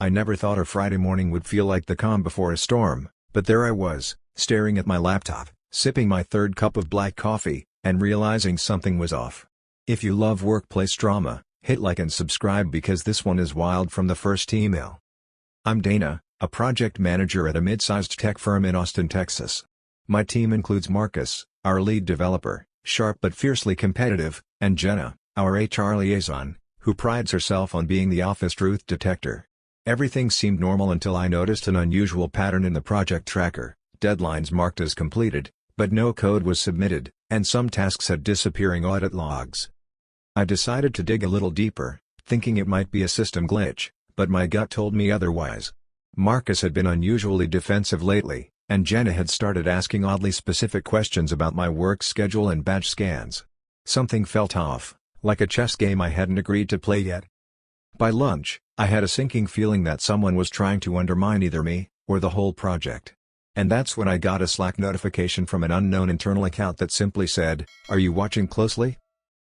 I never thought a Friday morning would feel like the calm before a storm, but there I was, staring at my laptop, sipping my third cup of black coffee, and realizing something was off. If you love workplace drama, hit like and subscribe because this one is wild from the first email. I'm Dana, a project manager at a mid-sized tech firm in Austin, Texas. My team includes Marcus, our lead developer, sharp but fiercely competitive, and Jenna, our HR liaison, who prides herself on being the office truth detector. Everything seemed normal until I noticed an unusual pattern in the project tracker: deadlines marked as completed, but no code was submitted, and some tasks had disappearing audit logs. I decided to dig a little deeper, thinking it might be a system glitch, but my gut told me otherwise. Marcus had been unusually defensive lately, and Jenna had started asking oddly specific questions about my work schedule and badge scans. Something felt off, like a chess game I hadn't agreed to play yet. By lunch, I had a sinking feeling that someone was trying to undermine either me, or the whole project. And that's when I got a Slack notification from an unknown internal account that simply said, "Are you watching closely?"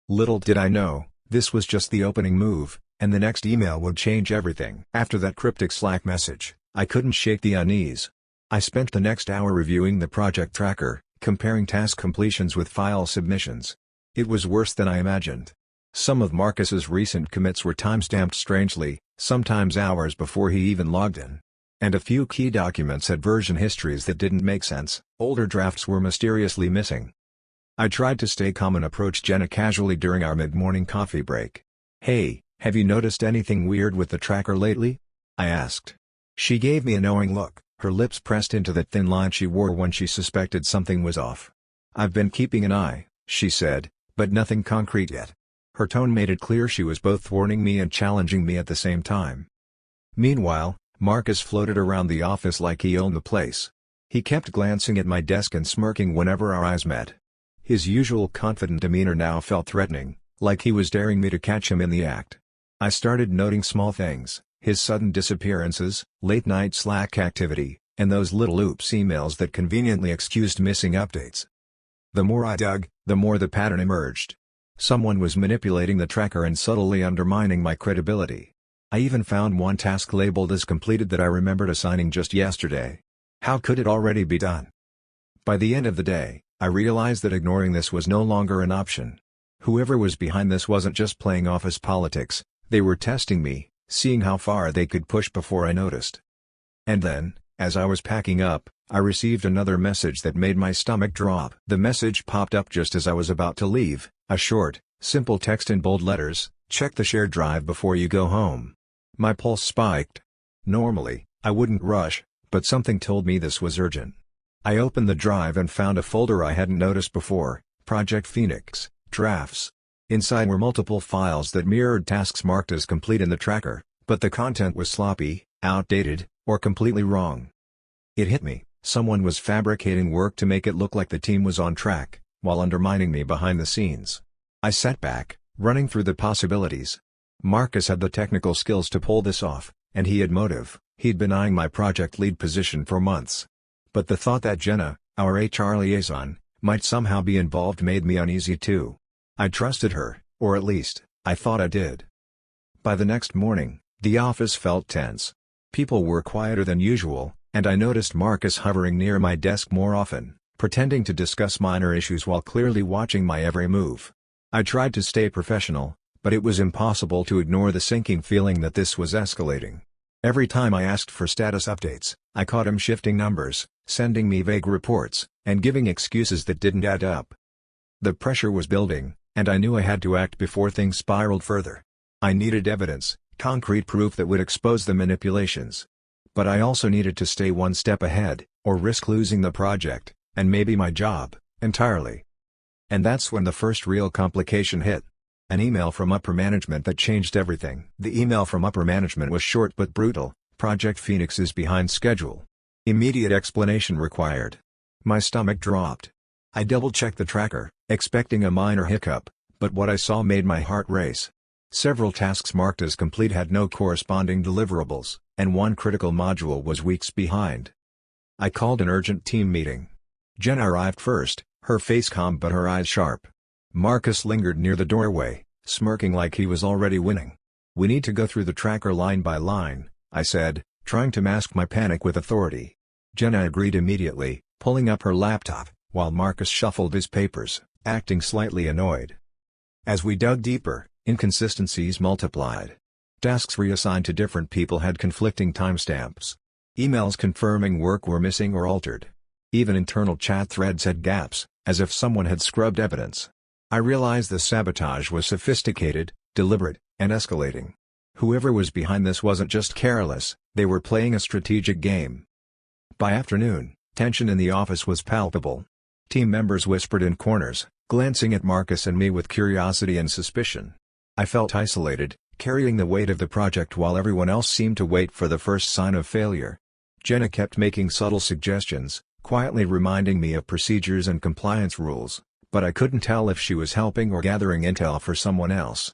Little did I know, this was just the opening move, and the next email would change everything. After that cryptic Slack message, I couldn't shake the unease. I spent the next hour reviewing the project tracker, comparing task completions with file submissions. It was worse than I imagined. Some of Marcus's recent commits were timestamped strangely, sometimes hours before he even logged in. And a few key documents had version histories that didn't make sense. Older drafts were mysteriously missing. I tried to stay calm and approached Jenna casually during our mid-morning coffee break. "Hey, have you noticed anything weird with the tracker lately?" I asked. She gave me a knowing look, her lips pressed into that thin line she wore when she suspected something was off. "I've been keeping an eye," she said, "but nothing concrete yet." Her tone made it clear she was both warning me and challenging me at the same time. Meanwhile, Marcus floated around the office like he owned the place. He kept glancing at my desk and smirking whenever our eyes met. His usual confident demeanor now felt threatening, like he was daring me to catch him in the act. I started noting small things: his sudden disappearances, late-night Slack activity, and those little oops emails that conveniently excused missing updates. The more I dug, the more the pattern emerged. Someone was manipulating the tracker and subtly undermining my credibility. I even found one task labeled as completed that I remembered assigning just yesterday. How could it already be done? By the end of the day, I realized that ignoring this was no longer an option. Whoever was behind this wasn't just playing office politics, they were testing me, seeing how far they could push before I noticed. And then, as I was packing up, I received another message that made my stomach drop. The message popped up just as I was about to leave, a short, simple text in bold letters: "Check the shared drive before you go home." My pulse spiked. Normally, I wouldn't rush, but something told me this was urgent. I opened the drive and found a folder I hadn't noticed before: Project Phoenix, Drafts. Inside were multiple files that mirrored tasks marked as complete in the tracker, but the content was sloppy, outdated, or completely wrong. It hit me: someone was fabricating work to make it look like the team was on track, while undermining me behind the scenes. I sat back, running through the possibilities. Marcus had the technical skills to pull this off, and he had motive. He'd been eyeing my project lead position for months. But the thought that Jenna, our HR liaison, might somehow be involved made me uneasy too. I trusted her, or at least, I thought I did. By the next morning, the office felt tense. People were quieter than usual, and I noticed Marcus hovering near my desk more often, pretending to discuss minor issues while clearly watching my every move. I tried to stay professional, but it was impossible to ignore the sinking feeling that this was escalating. Every time I asked for status updates, I caught him shifting numbers, sending me vague reports, and giving excuses that didn't add up. The pressure was building, and I knew I had to act before things spiraled further. I needed evidence, concrete proof that would expose the manipulations. But I also needed to stay one step ahead, or risk losing the project, and maybe my job, entirely. And that's when the first real complication hit. An email from upper management that changed everything. The email from upper management was short but brutal: "Project Phoenix is behind schedule. Immediate explanation required." My stomach dropped. I double-checked the tracker, expecting a minor hiccup, but what I saw made my heart race. Several tasks marked as complete had no corresponding deliverables, and one critical module was weeks behind. I called an urgent team meeting. Jenna arrived first, her face calm but her eyes sharp. Marcus lingered near the doorway, smirking like he was already winning. "We need to go through the tracker line by line," I said, trying to mask my panic with authority. Jenna agreed immediately, pulling up her laptop, while Marcus shuffled his papers, acting slightly annoyed. As we dug deeper, inconsistencies multiplied. Tasks reassigned to different people had conflicting timestamps. Emails confirming work were missing or altered. Even internal chat threads had gaps, as if someone had scrubbed evidence. I realized the sabotage was sophisticated, deliberate, and escalating. Whoever was behind this wasn't just careless, they were playing a strategic game. By afternoon, tension in the office was palpable. Team members whispered in corners, glancing at Marcus and me with curiosity and suspicion. I felt isolated, carrying the weight of the project while everyone else seemed to wait for the first sign of failure. Jenna kept making subtle suggestions, quietly reminding me of procedures and compliance rules, but I couldn't tell if she was helping or gathering intel for someone else.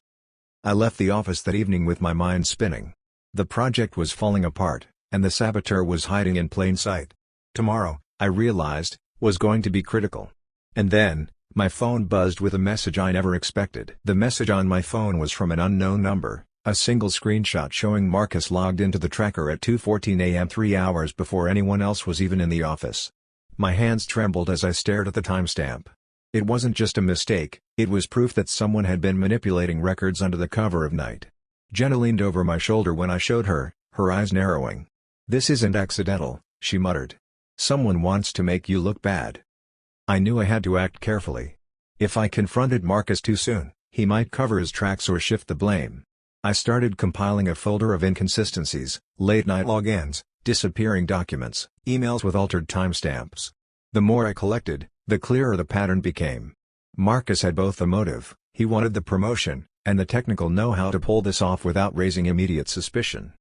I left the office that evening with my mind spinning. The project was falling apart, and the saboteur was hiding in plain sight. Tomorrow, I realized, was going to be critical. And then, my phone buzzed with a message I never expected. The message on my phone was from an unknown number, a single screenshot showing Marcus logged into the tracker at 2:14 a.m. 3 hours before anyone else was even in the office. My hands trembled as I stared at the timestamp. It wasn't just a mistake, it was proof that someone had been manipulating records under the cover of night. Jenna leaned over my shoulder when I showed her, her eyes narrowing. "This isn't accidental," she muttered. "Someone wants to make you look bad." I knew I had to act carefully. If I confronted Marcus too soon, he might cover his tracks or shift the blame. I started compiling a folder of inconsistencies, late-night logins, disappearing documents, emails with altered timestamps. The more I collected, the clearer the pattern became. Marcus had both the motive, he wanted the promotion, and the technical know-how to pull this off without raising immediate suspicion.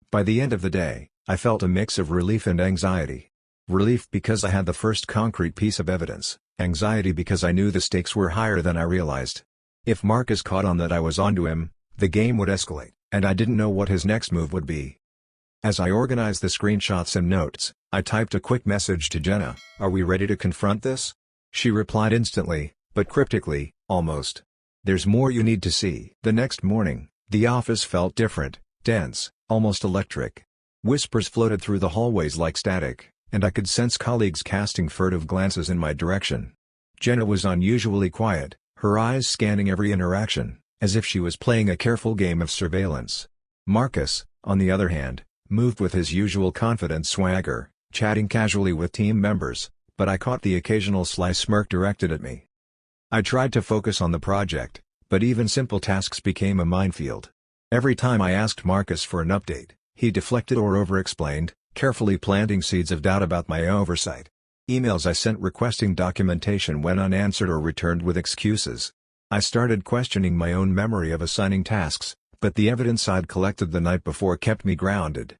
By the end of the day, I felt a mix of relief and anxiety. Relief because I had the first concrete piece of evidence, anxiety because I knew the stakes were higher than I realized. If Marcus caught on that I was onto him, the game would escalate, and I didn't know what his next move would be. As I organized the screenshots and notes, I typed a quick message to Jenna, "Are we ready to confront this?" She replied instantly, but cryptically, "Almost. There's more you need to see." The next morning, the office felt different, dense, almost electric. Whispers floated through the hallways like static, and I could sense colleagues casting furtive glances in my direction. Jenna was unusually quiet, her eyes scanning every interaction, as if she was playing a careful game of surveillance. Marcus, on the other hand, moved with his usual confident swagger, chatting casually with team members, but I caught the occasional sly smirk directed at me. I tried to focus on the project, but even simple tasks became a minefield. Every time I asked Marcus for an update, he deflected or over-explained, carefully planting seeds of doubt about my oversight. Emails I sent requesting documentation went unanswered or returned with excuses. I started questioning my own memory of assigning tasks, but the evidence I'd collected the night before kept me grounded.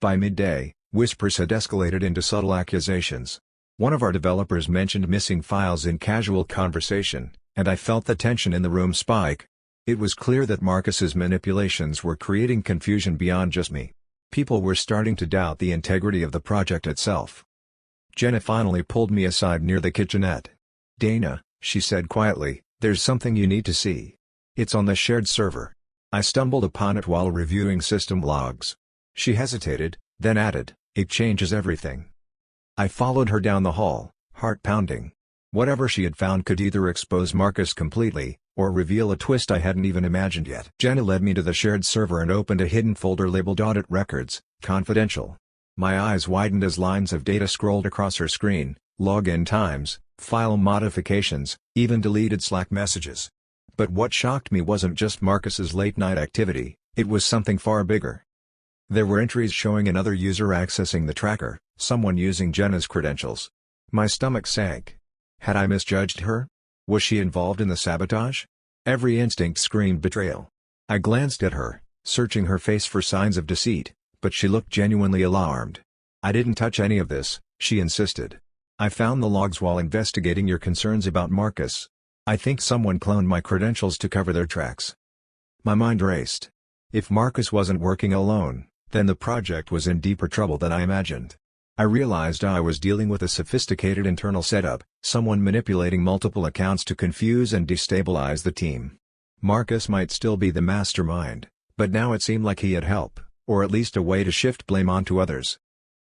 By midday, whispers had escalated into subtle accusations. One of our developers mentioned missing files in casual conversation, and I felt the tension in the room spike. It was clear that Marcus's manipulations were creating confusion beyond just me. People were starting to doubt the integrity of the project itself. Jenna finally pulled me aside near the kitchenette. "Dana," she said quietly, "there's something you need to see. It's on the shared server." I stumbled upon it while reviewing system logs. She hesitated, then added, "It changes everything." I followed her down the hall, heart pounding. Whatever she had found could either expose Marcus completely, or reveal a twist I hadn't even imagined yet. Jenna led me to the shared server and opened a hidden folder labeled Audit Records, Confidential. My eyes widened as lines of data scrolled across her screen, login times, file modifications, even deleted Slack messages. But what shocked me wasn't just Marcus's late-night activity, it was something far bigger. There were entries showing another user accessing the tracker, someone using Jenna's credentials. My stomach sank. Had I misjudged her? Was she involved in the sabotage? Every instinct screamed betrayal. I glanced at her, searching her face for signs of deceit, but she looked genuinely alarmed. "I didn't touch any of this," she insisted. "I found the logs while investigating your concerns about Marcus. I think someone cloned my credentials to cover their tracks." My mind raced. If Marcus wasn't working alone, then the project was in deeper trouble than I imagined. I realized I was dealing with a sophisticated internal setup, someone manipulating multiple accounts to confuse and destabilize the team. Marcus might still be the mastermind, but now it seemed like he had help, or at least a way to shift blame onto others.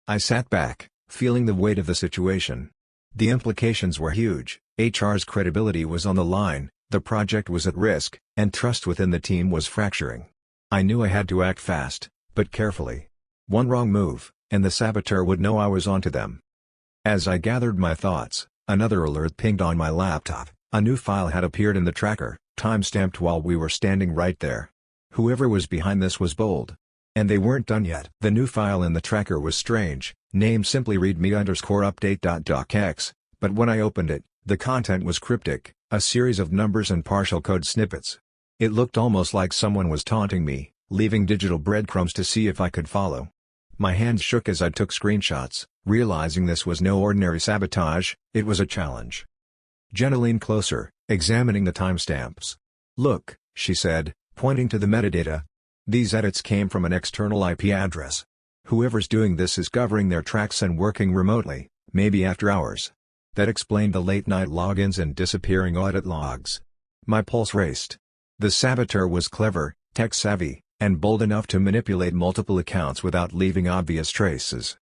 I sat back, feeling the weight of the situation. The implications were huge. HR's credibility was on the line, the project was at risk, and trust within the team was fracturing. I knew I had to act fast, but carefully. One wrong move, and the saboteur would know I was onto them. As I gathered my thoughts, another alert pinged on my laptop. A new file had appeared in the tracker, time-stamped while we were standing right there. Whoever was behind this was bold. And they weren't done yet. The new file in the tracker was strange, named simply readme_update.docx, but when I opened it, the content was cryptic, a series of numbers and partial code snippets. It looked almost like someone was taunting me, leaving digital breadcrumbs to see if I could follow. My hands shook as I took screenshots, realizing this was no ordinary sabotage, it was a challenge. Jenna leaned closer, examining the timestamps. "Look," she said, pointing to the metadata. "These edits came from an external IP address. Whoever's doing this is covering their tracks and working remotely, maybe after hours." That explained the late-night logins and disappearing audit logs. My pulse raced. The saboteur was clever, tech-savvy, and bold enough to manipulate multiple accounts without leaving obvious traces.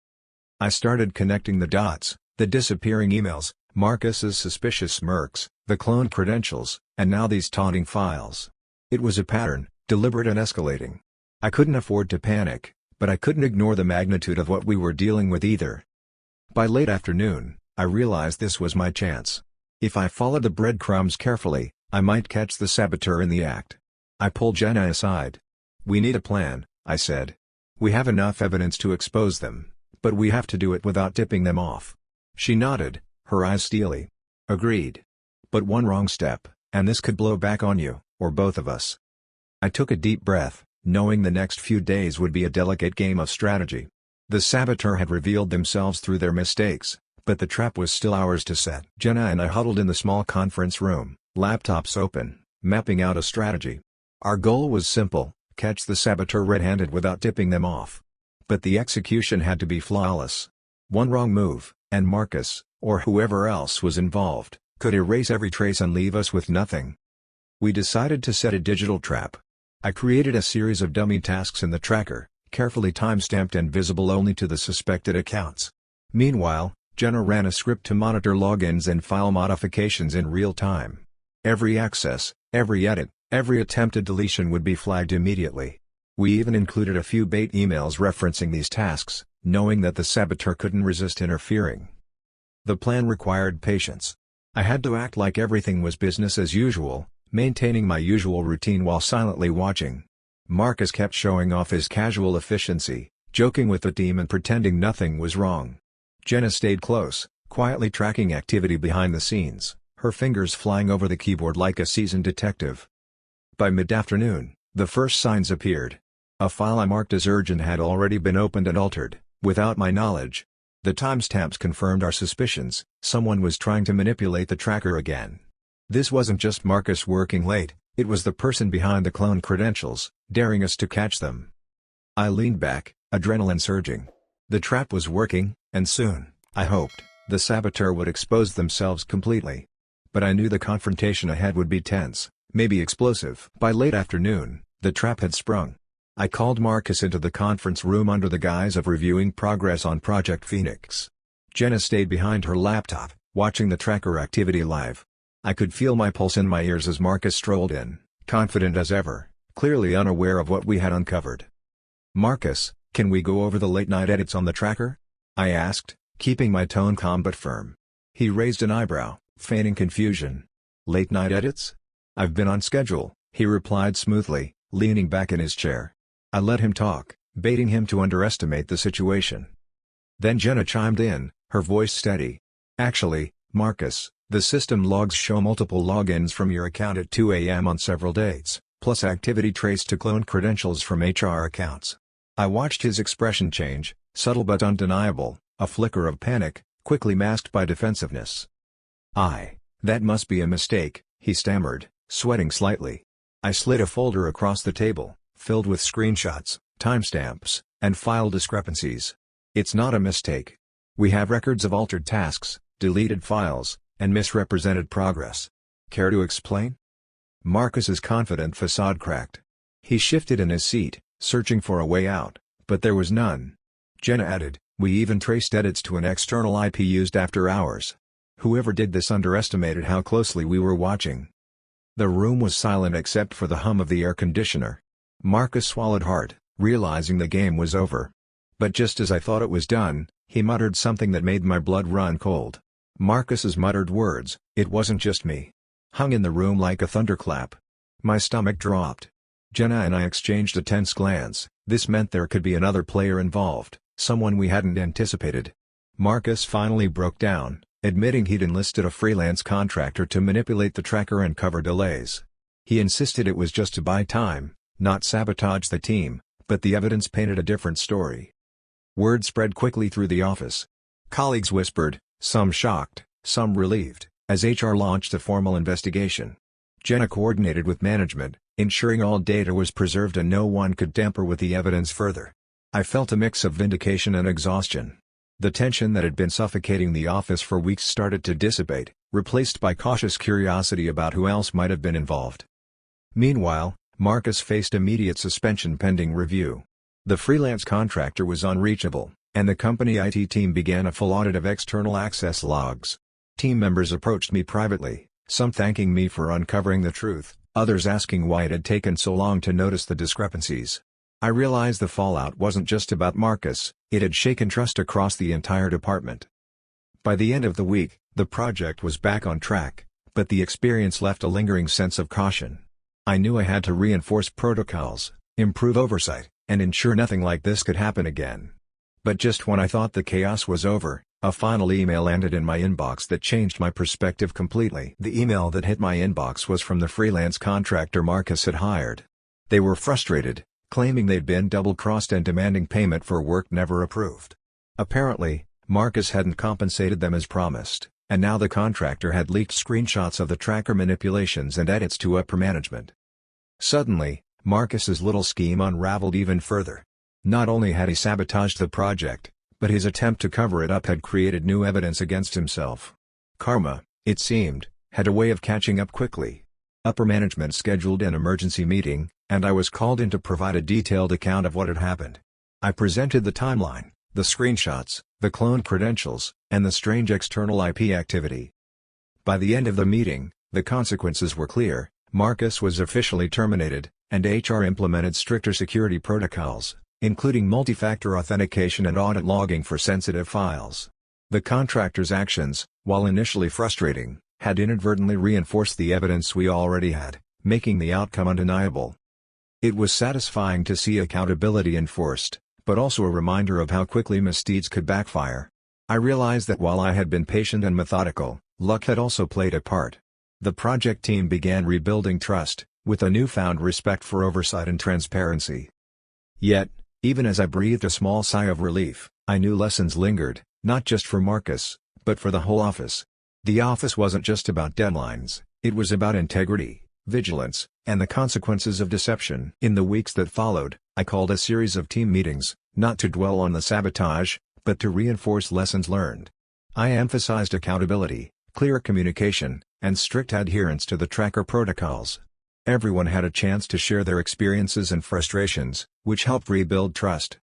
I started connecting the dots, the disappearing emails, Marcus's suspicious smirks, the cloned credentials, and now these taunting files. It was a pattern, deliberate and escalating. I couldn't afford to panic, but I couldn't ignore the magnitude of what we were dealing with either. By late afternoon, I realized this was my chance. If I followed the breadcrumbs carefully, I might catch the saboteur in the act. I pulled Jenna aside. "We need a plan," I said. "We have enough evidence to expose them, but we have to do it without tipping them off." She nodded, her eyes steely. "Agreed. But one wrong step, and this could blow back on you, or both of us." I took a deep breath, knowing the next few days would be a delicate game of strategy. The saboteur had revealed themselves through their mistakes, but the trap was still ours to set. Jenna and I huddled in the small conference room, laptops open, mapping out a strategy. Our goal was simple: catch the saboteur red-handed without tipping them off. But the execution had to be flawless. One wrong move, and Marcus, or whoever else was involved, could erase every trace and leave us with nothing. We decided to set a digital trap. I created a series of dummy tasks in the tracker, carefully time-stamped and visible only to the suspected accounts. Meanwhile, Jenna ran a script to monitor logins and file modifications in real time. Every access, every edit, every attempted deletion would be flagged immediately. We even included a few bait emails referencing these tasks, knowing that the saboteur couldn't resist interfering. The plan required patience. I had to act like everything was business as usual, maintaining my usual routine while silently watching. Marcus kept showing off his casual efficiency, joking with the team and pretending nothing was wrong. Jenna stayed close, quietly tracking activity behind the scenes, her fingers flying over the keyboard like a seasoned detective. By mid-afternoon, the first signs appeared. A file I marked as urgent had already been opened and altered, without my knowledge. The timestamps confirmed our suspicions: someone was trying to manipulate the tracker again. This wasn't just Marcus working late, it was the person behind the cloned credentials, daring us to catch them. I leaned back, adrenaline surging. The trap was working, and soon, I hoped, the saboteur would expose themselves completely. But I knew the confrontation ahead would be tense, maybe explosive. By late afternoon, the trap had sprung. I called Marcus into the conference room under the guise of reviewing progress on Project Phoenix. Jenna stayed behind her laptop, watching the tracker activity live. I could feel my pulse in my ears as Marcus strolled in, confident as ever, clearly unaware of what we had uncovered. "Marcus, can we go over the late-night edits on the tracker?" I asked, keeping my tone calm but firm. He raised an eyebrow, feigning confusion. "Late-night edits? I've been on schedule," he replied smoothly, leaning back in his chair. I let him talk, baiting him to underestimate the situation. Then Jenna chimed in, her voice steady. "Actually, Marcus, the system logs show multiple logins from your account at 2 a.m. on several dates, plus activity traced to cloned credentials from HR accounts." I watched his expression change, subtle but undeniable, a flicker of panic, quickly masked by defensiveness. That must be a mistake," he stammered, sweating slightly. I slid a folder across the table, filled with screenshots, timestamps, and file discrepancies. "It's not a mistake. We have records of altered tasks, deleted files, and misrepresented progress. Care to explain?" Marcus's confident facade cracked. He shifted in his seat, searching for a way out, but there was none. Jenna added, "We even traced edits to an external IP used after hours. Whoever did this underestimated how closely we were watching." The room was silent except for the hum of the air conditioner. Marcus swallowed hard, realizing the game was over. But just as I thought it was done, he muttered something that made my blood run cold. Marcus's muttered words, "It wasn't just me," hung in the room like a thunderclap. My stomach dropped. Jenna and I exchanged a tense glance. This meant there could be another player involved, someone we hadn't anticipated. Marcus finally broke down, admitting he'd enlisted a freelance contractor to manipulate the tracker and cover delays. He insisted it was just to buy time, not sabotage the team, but the evidence painted a different story. Word spread quickly through the office. Colleagues whispered, some shocked, some relieved, as HR launched a formal investigation. Jenna coordinated with management, ensuring all data was preserved and no one could tamper with the evidence further. I felt a mix of vindication and exhaustion. The tension that had been suffocating the office for weeks started to dissipate, replaced by cautious curiosity about who else might have been involved. Meanwhile, Marcus faced immediate suspension pending review. The freelance contractor was unreachable, and the company IT team began a full audit of external access logs. Team members approached me privately, some thanking me for uncovering the truth, others asking why it had taken so long to notice the discrepancies. I realized the fallout wasn't just about Marcus, it had shaken trust across the entire department. By the end of the week, the project was back on track, but the experience left a lingering sense of caution. I knew I had to reinforce protocols, improve oversight, and ensure nothing like this could happen again. But just when I thought the chaos was over, a final email landed in my inbox that changed my perspective completely. The email that hit my inbox was from the freelance contractor Marcus had hired. They were frustrated, claiming they'd been double-crossed and demanding payment for work never approved. Apparently, Marcus hadn't compensated them as promised, and now the contractor had leaked screenshots of the tracker manipulations and edits to upper management. Suddenly, Marcus's little scheme unraveled even further. Not only had he sabotaged the project, but his attempt to cover it up had created new evidence against himself. Karma, it seemed, had a way of catching up quickly. Upper management scheduled an emergency meeting, and I was called in to provide a detailed account of what had happened. I presented the timeline, the screenshots, the cloned credentials, and the strange external IP activity. By the end of the meeting, the consequences were clear. Marcus was officially terminated, and HR implemented stricter security protocols, including multi-factor authentication and audit logging for sensitive files. The contractor's actions, while initially frustrating, had inadvertently reinforced the evidence we already had, making the outcome undeniable. It was satisfying to see accountability enforced, but also a reminder of how quickly misdeeds could backfire. I realized that while I had been patient and methodical, luck had also played a part. The project team began rebuilding trust, with a newfound respect for oversight and transparency. Yet, even as I breathed a small sigh of relief, I knew lessons lingered, not just for Marcus, but for the whole office. The office wasn't just about deadlines, it was about integrity, vigilance, and the consequences of deception. In the weeks that followed, I called a series of team meetings, not to dwell on the sabotage, but to reinforce lessons learned. I emphasized accountability, clear communication, and strict adherence to the tracker protocols. Everyone had a chance to share their experiences and frustrations, which helped rebuild trust.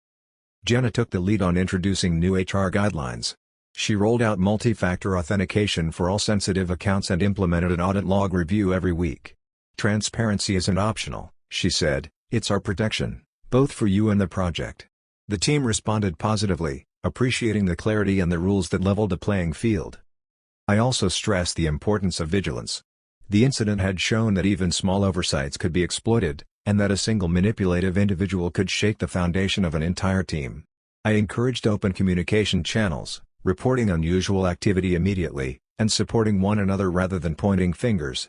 Jenna took the lead on introducing new HR guidelines. She rolled out multi-factor authentication for all sensitive accounts and implemented an audit log review every week. "Transparency isn't optional," she said, "it's our protection, both for you and the project." The team responded positively, appreciating the clarity and the rules that leveled the playing field. I also stressed the importance of vigilance. The incident had shown that even small oversights could be exploited, and that a single manipulative individual could shake the foundation of an entire team. I encouraged open communication channels, reporting unusual activity immediately, and supporting one another rather than pointing fingers.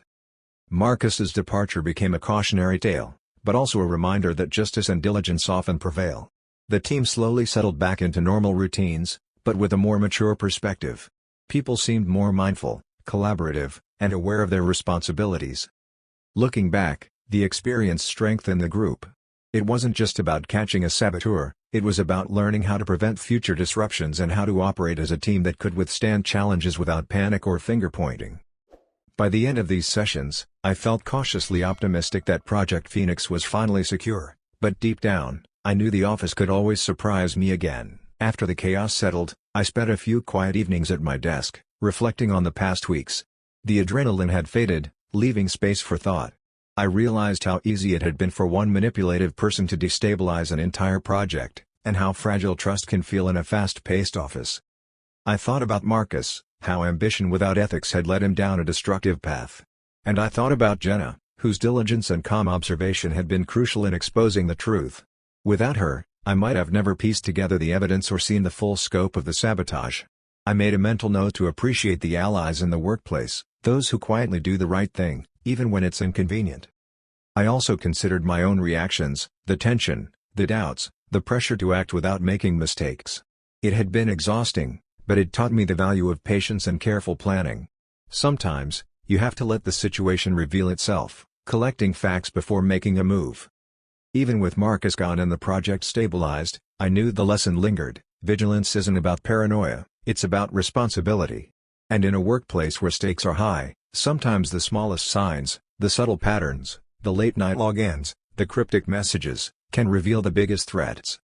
Marcus's departure became a cautionary tale, but also a reminder that justice and diligence often prevail. The team slowly settled back into normal routines, but with a more mature perspective. People seemed more mindful, collaborative, and aware of their responsibilities. Looking back, the experience strengthened the group. It wasn't just about catching a saboteur, it was about learning how to prevent future disruptions and how to operate as a team that could withstand challenges without panic or finger-pointing. By the end of these sessions, I felt cautiously optimistic that Project Phoenix was finally secure, But deep down, I knew the office could always surprise me again. After the chaos settled, I spent a few quiet evenings at my desk, reflecting on the past weeks. The adrenaline had faded, leaving space for thought. I realized how easy it had been for one manipulative person to destabilize an entire project, and how fragile trust can feel in a fast-paced office. I thought about Marcus, how ambition without ethics had led him down a destructive path. And I thought about Jenna, whose diligence and calm observation had been crucial in exposing the truth. Without her, I might have never pieced together the evidence or seen the full scope of the sabotage. I made a mental note to appreciate the allies in the workplace, those who quietly do the right thing, even when it's inconvenient. I also considered my own reactions, the tension, the doubts, the pressure to act without making mistakes. It had been exhausting, but it taught me the value of patience and careful planning. Sometimes, you have to let the situation reveal itself, collecting facts before making a move. Even with Marcus gone and the project stabilized, I knew the lesson lingered. Vigilance isn't about paranoia, it's about responsibility. And in a workplace where stakes are high, sometimes the smallest signs, the subtle patterns, the late-night logins, the cryptic messages, can reveal the biggest threats.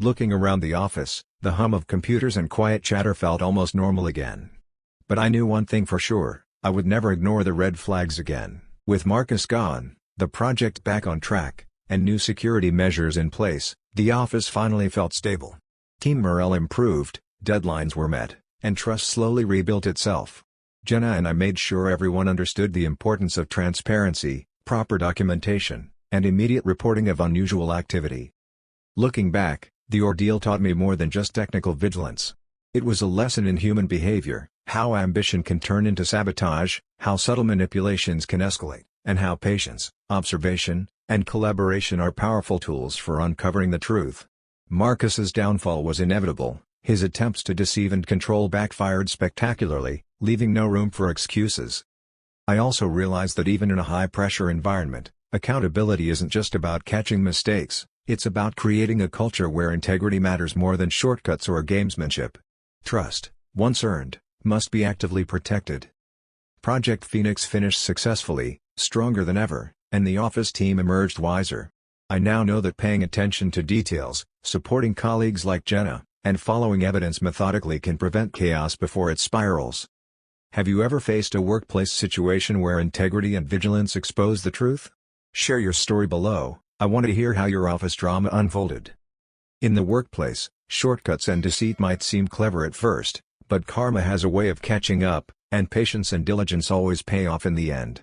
Looking around the office, the hum of computers and quiet chatter felt almost normal again. But I knew one thing for sure, I would never ignore the red flags again. With Marcus gone, the project back on track, and new security measures in place, the office finally felt stable. Team morale improved, deadlines were met, and trust slowly rebuilt itself. Jenna and I made sure everyone understood the importance of transparency, proper documentation, and immediate reporting of unusual activity. Looking back, the ordeal taught me more than just technical vigilance. It was a lesson in human behavior, how ambition can turn into sabotage, how subtle manipulations can escalate, and how patience, observation, and collaboration are powerful tools for uncovering the truth. Marcus's downfall was inevitable. His attempts to deceive and control backfired spectacularly, leaving no room for excuses. I also realized that even in a high-pressure environment, accountability isn't just about catching mistakes, it's about creating a culture where integrity matters more than shortcuts or gamesmanship. Trust, once earned, must be actively protected. Project Phoenix finished successfully, stronger than ever, and the office team emerged wiser. I now know that paying attention to details, supporting colleagues like Jenna, and following evidence methodically can prevent chaos before it spirals. Have you ever faced a workplace situation where integrity and vigilance expose the truth? Share your story below. I want to hear how your office drama unfolded. In the workplace, shortcuts and deceit might seem clever at first, but karma has a way of catching up, and patience and diligence always pay off in the end.